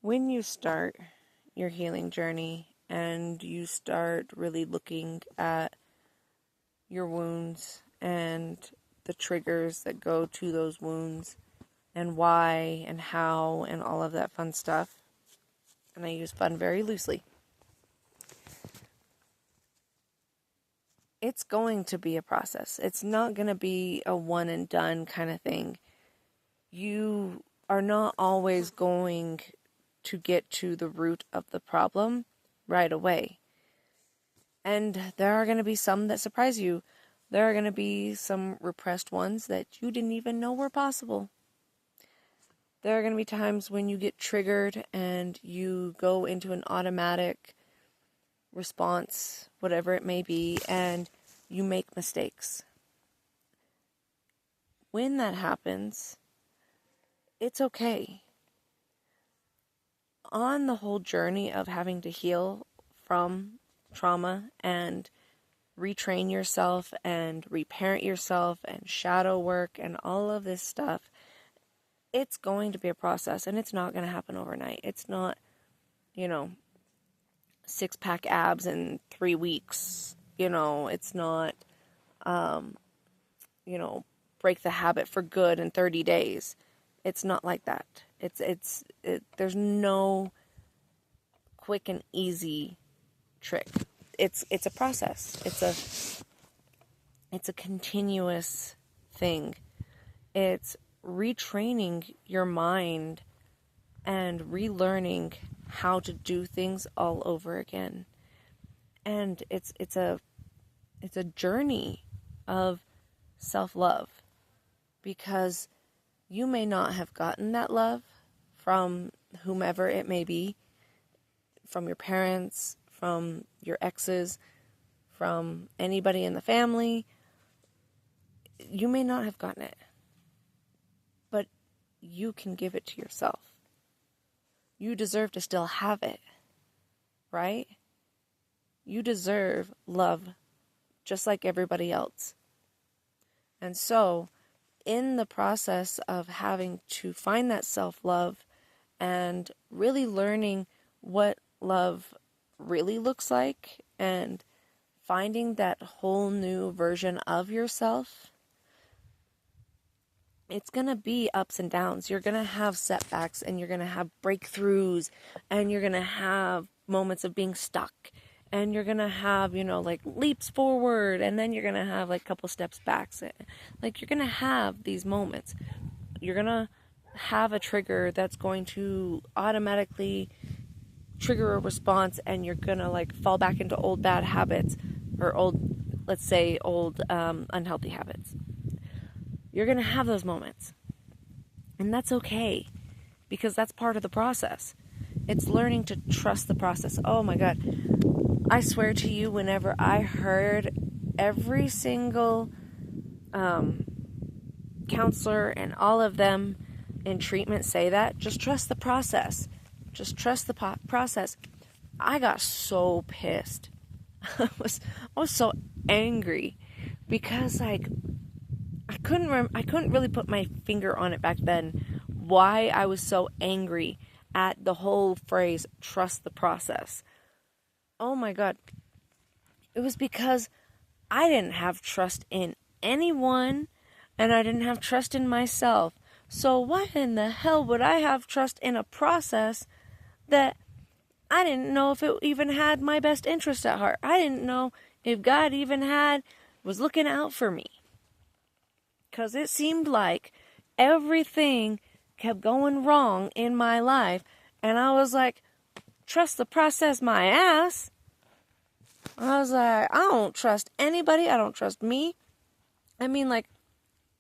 When you start your healing journey and you start really looking at your wounds and the triggers that go to those wounds and why and how and all of that fun stuff, and I use fun very loosely, it's going to be a process. It's not going to be a one and done kind of thing. You are not always going to get to the root of the problem right away. And there are going to be some that surprise you. There are going to be some repressed ones that you didn't even know were possible. There are going to be times when you get triggered and you go into an automatic response, whatever it may be, and you make mistakes. When that happens, it's okay. On the whole journey of having to heal from trauma and retrain yourself and reparent yourself and shadow work and all of this stuff, it's going to be a process, and it's not going to happen overnight. It's not, 6-pack abs in 3 weeks. It's not, break the habit for good in 30 days. It's not like that. There's no quick and easy trick. It's a process. It's a continuous thing. It's retraining your mind and relearning how to do things all over again. And it's a journey of self-love, because you may not have gotten that love from whomever it may be, from your parents, from your exes, from anybody in the family. You may not have gotten it, but you can give it to yourself. You deserve to still have it, right? You deserve love just like everybody else. And so, in the process of having to find that self-love and really learning what love really looks like and finding that whole new version of yourself, it's going to be ups and downs. You're going to have setbacks, and you're going to have breakthroughs, and you're going to have moments of being stuck, and you're going to have, leaps forward, and then you're going to have a couple steps back. You're going to have these moments. You're going to have a trigger that's going to automatically trigger a response, and you're going to fall back into old bad habits, or old unhealthy habits. You're going to have those moments. And that's okay, because that's part of the process. It's learning to trust the process. Oh my God. I swear to you, whenever I heard every single counselor and all of them in treatment say that, just trust the process. Just trust the process. I got so pissed. I was so angry, because I couldn't really put my finger on it back then, why I was so angry at the whole phrase, trust the process. Oh my God. It was because I didn't have trust in anyone, and I didn't have trust in myself. So why in the hell would I have trust in a process that I didn't know if it even had my best interest at heart? I didn't know if God even was looking out for me. Because it seemed like everything kept going wrong in my life. And I was like, trust the process my ass. I was like, I don't trust anybody. I don't trust me. I mean,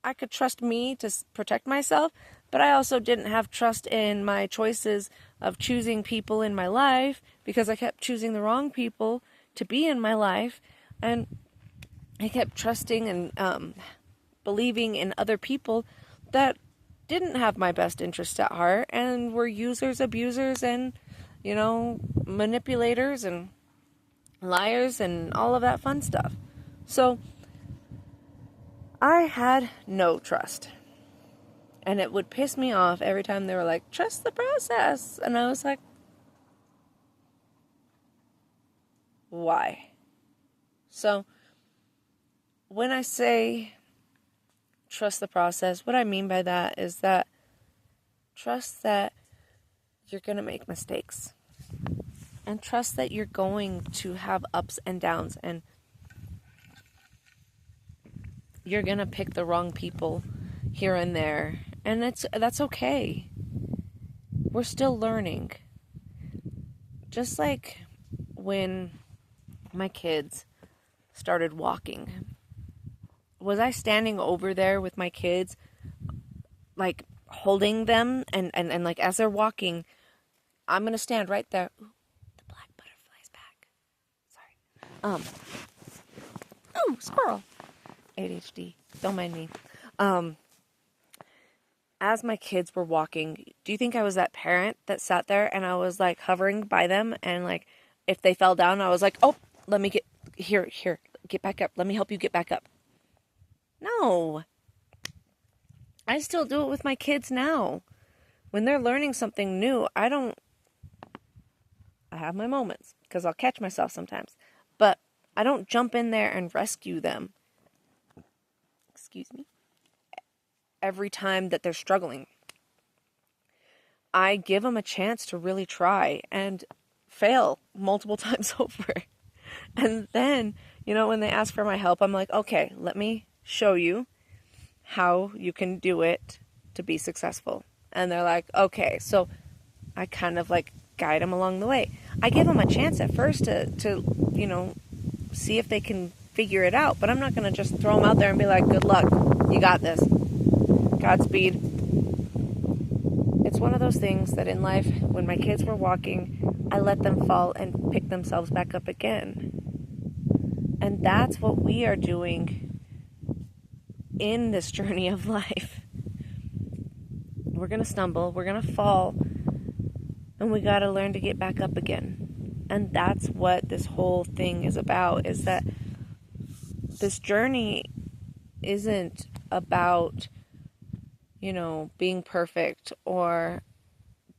I could trust me to protect myself, but I also didn't have trust in my choices of choosing people in my life, because I kept choosing the wrong people to be in my life. And I kept trusting and believing in other people that didn't have my best interest at heart and were users, abusers, and, manipulators and liars and all of that fun stuff. So I had no trust. And it would piss me off every time they were like, trust the process. And I was like, why? So when I say trust the process, what I mean by that is that trust that you're going to make mistakes. And trust that you're going to have ups and downs. And you're going to pick the wrong people here and there. And that's okay. We're still learning. Just like when my kids started walking. Was I standing over there with my kids, like holding them and like as they're walking, I'm going to stand right there. Ooh, the black butterfly's back. Sorry. Ooh, squirrel. ADHD. Don't mind me. As my kids were walking, do you think I was that parent that sat there and I was like hovering by them and like if they fell down, I was like, oh, let me get here, get back up. Let me help you get back up. No. I still do it with my kids now. When they're learning something new, I have my moments because I'll catch myself sometimes, but I don't jump in there and rescue them. Excuse me. Every time that they're struggling. I give them a chance to really try and fail multiple times over. And then, when they ask for my help, I'm like, okay, let me show you how you can do it to be successful. And they're like, okay. So I kind of like guide them along the way. I give them a chance at first to see if they can figure it out. But I'm not going to just throw them out there and be like, good luck. You got this. Godspeed. It's one of those things that in life, when my kids were walking, I let them fall and pick themselves back up again. And that's what we are doing in this journey of life. We're going to stumble, we're going to fall, and we got to learn to get back up again. And that's what this whole thing is about, is that this journey isn't about being perfect or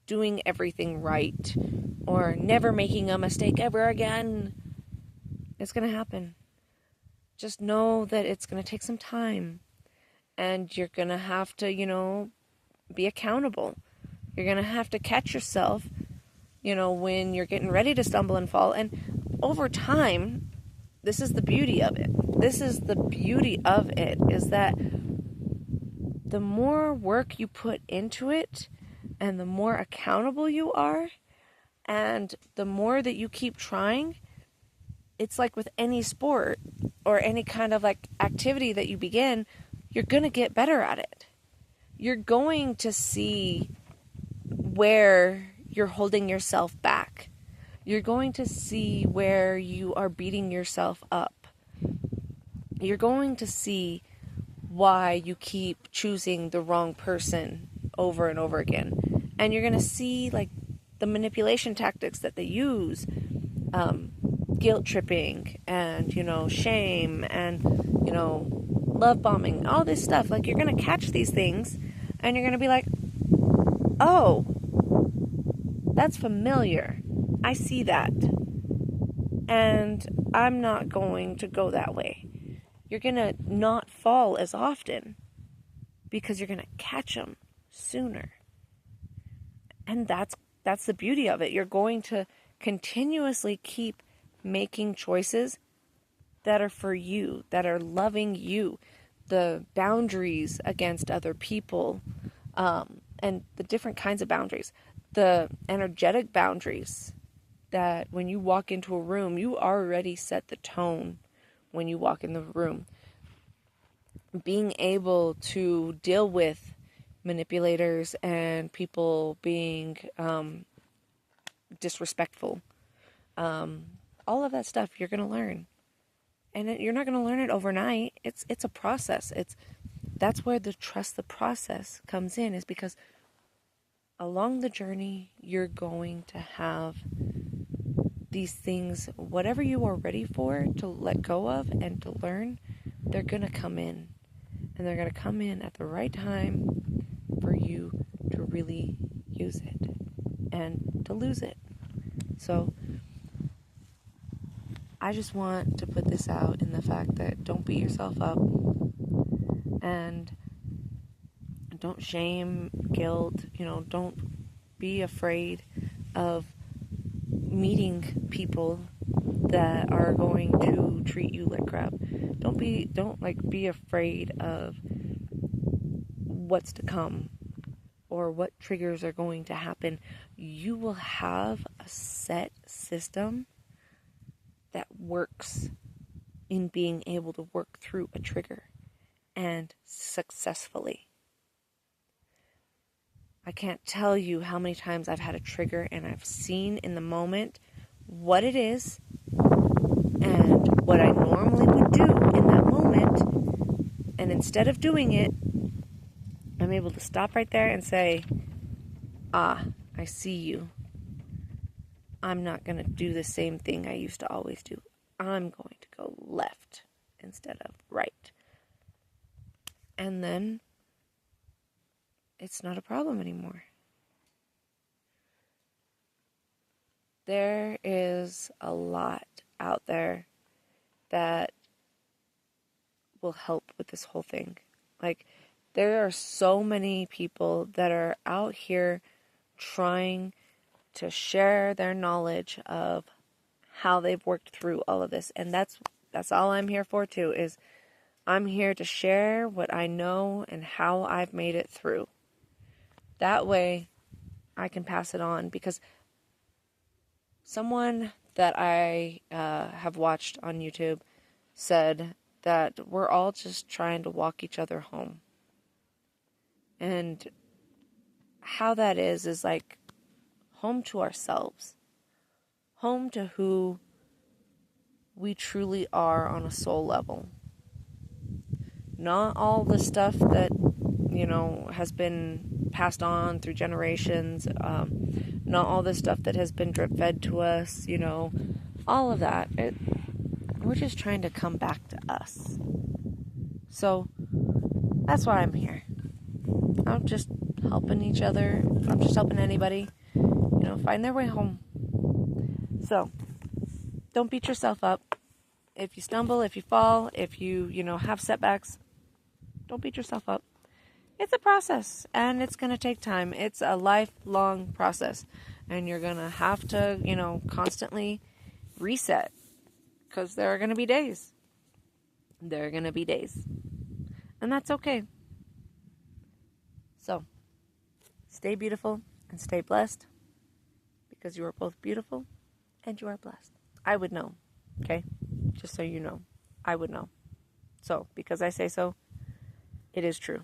doing everything right or never making a mistake ever again. It's going to happen. Just know that it's going to take some time and you're going to have to, be accountable. You're going to have to catch yourself, when you're getting ready to stumble and fall. And over time, this is the beauty of it. This is the beauty of it, is that the more work you put into it and the more accountable you are and the more that you keep trying, it's like with any sport or any kind of like activity that you begin, you're going to get better at it. You're going to see where you're holding yourself back. You're going to see where you are beating yourself up. You're going to see why you keep choosing the wrong person over and over again. And you're going to see like the manipulation tactics that they use, guilt tripping and, shame and, love bombing, all this stuff. Like you're going to catch these things and you're going to be like, oh, that's familiar. I see that. And I'm not going to go that way. You're going to not fall as often because you're going to catch them sooner. And that's the beauty of it. You're going to continuously keep making choices that are for you, that are loving you, the boundaries against other people, and the different kinds of boundaries, the energetic boundaries that when you walk into a room, you already set the tone when you walk in the room. Being able to deal with manipulators and people being disrespectful, all of that stuff you're going to learn. And you're not going to learn it overnight. It's a process. That's where the trust the process comes in, is because along the journey, you're going to have these things, whatever you are ready for to let go of and to learn, they're going to come in. And they're going to come in at the right time you to really use it and to lose it. So I just want to put this out in the fact that don't beat yourself up and don't shame, guilt, don't be afraid of meeting people that are going to treat you like crap. Don't be afraid of what's to come or what triggers are going to happen. You will have a set system that works in being able to work through a trigger and successfully. I can't tell you how many times I've had a trigger and I've seen in the moment what it is and what I normally would do in that moment. And instead of doing it, I'm able to stop right there and say, I see you. I'm not going to do the same thing I used to always do. I'm going to go left instead of right. And then it's not a problem anymore. There is a lot out there that will help with this whole thing. Like, there are so many people that are out here trying to share their knowledge of how they've worked through all of this. And that's all I'm here for too, is I'm here to share what I know and how I've made it through. That way I can pass it on, because someone that I have watched on YouTube said that we're all just trying to walk each other home. And how that is like home to ourselves, home to who we truly are on a soul level. Not all the stuff that, has been passed on through generations, not all the stuff that has been drip fed to us, all of that. We're just trying to come back to us. So that's why I'm here. I'm just helping each other. I'm just helping anybody, find their way home. So don't beat yourself up. If you stumble, if you fall, if you, have setbacks, don't beat yourself up. It's a process, and it's going to take time. It's a lifelong process, and you're going to have to, constantly reset, because there are going to be days. There are going to be days, and that's okay. So, stay beautiful and stay blessed, because you are both beautiful and you are blessed. I would know, okay? Just so you know, I would know. So, because I say so, it is true.